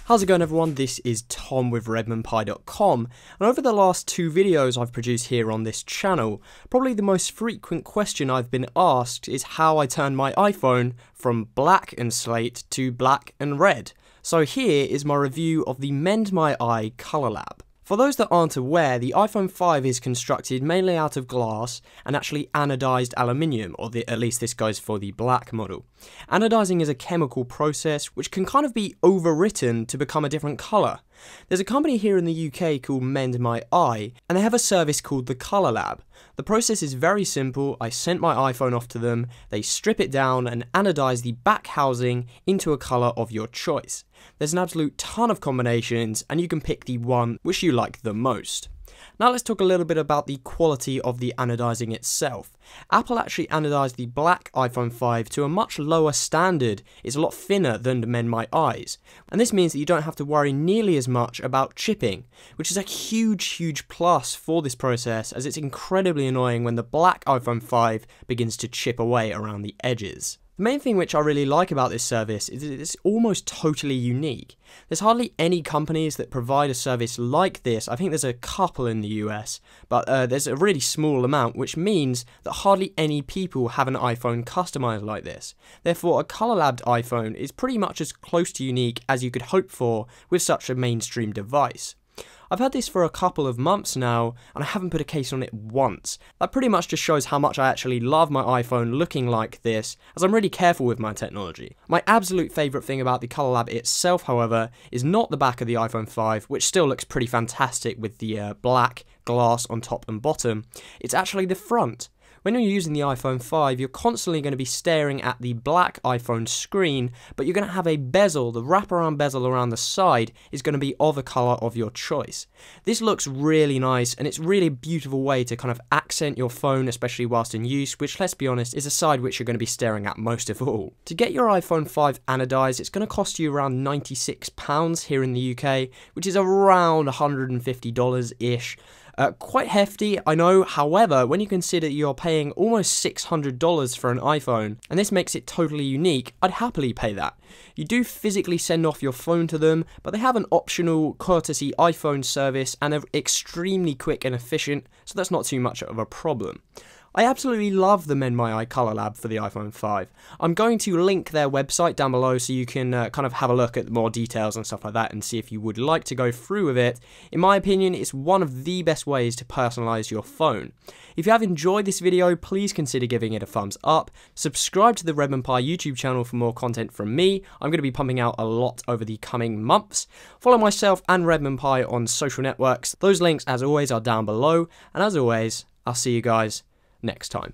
How's it going, everyone? This is Tom with MendMyi.com, and over the last two videos I've produced here on this channel, probably the most frequent question I've been asked is how I turn my iPhone from black and slate to black and red. So here is my review of the MendMyi Color Lab. For those that aren't aware, the iPhone 5 is constructed mainly out of glass and actually anodized aluminium, or at least this goes for the black model. Anodizing is a chemical process which can kind of be overwritten to become a different colour. There's a company here in the UK called MendMyi, and they have a service called the Color Lab. The process is very simple. I sent my iPhone off to them, they strip it down and anodize the back housing into a colour of your choice. There's an absolute ton of combinations, and you can pick the one which you like the most. Now let's talk a little bit about the quality of the anodizing itself. Apple actually anodized the black iPhone 5 to a much lower standard. It's a lot thinner than the MendMyi's, and this means that you don't have to worry nearly as much about chipping, which is a huge plus for this process, as it's incredibly annoying when the black iPhone 5 begins to chip away around the edges. The main thing which I really like about this service is that it's almost totally unique. There's hardly any companies that provide a service like this. I think there's a couple in the US, but there's a really small amount, which means that hardly any people have an iPhone customized like this. Therefore, a color-labbed iPhone is pretty much as close to unique as you could hope for with such a mainstream device. I've had this for a couple of months now, and I haven't put a case on it once. That pretty much just shows how much I actually love my iPhone looking like this, as I'm really careful with my technology. My absolute favourite thing about the Color Lab itself, however, is not the back of the iPhone 5, which still looks pretty fantastic with the black glass on top and bottom. It's actually the front. When you're using the iPhone 5, you're constantly going to be staring at the black iPhone screen, but you're going to have a bezel. The wraparound bezel around the side is going to be of a colour of your choice. This looks really nice, and it's really a beautiful way to kind of accent your phone, especially whilst in use, which, let's be honest, is a side which you're going to be staring at most of all. To get your iPhone 5 anodized, it's going to cost you around £96 here in the UK, which is around $150-ish. Quite hefty, I know. However, when you consider you're paying almost $600 for an iPhone, and this makes it totally unique, I'd happily pay that. You do physically send off your phone to them, but they have an optional courtesy iPhone service, and they're extremely quick and efficient, so that's not too much of a problem. I absolutely love the MendMyi Color Lab for the iPhone 5. I'm going to link their website down below so you can kind of have a look at more details and stuff like that and see if you would like to go through with it. In my opinion, it's one of the best ways to personalize your phone. If you have enjoyed this video, please consider giving it a thumbs up. Subscribe to the MendMyi YouTube channel for more content from me. I'm going to be pumping out a lot over the coming months. Follow myself and MendMyi on social networks. Those links, as always, are down below. And as always, I'll see you guys next time.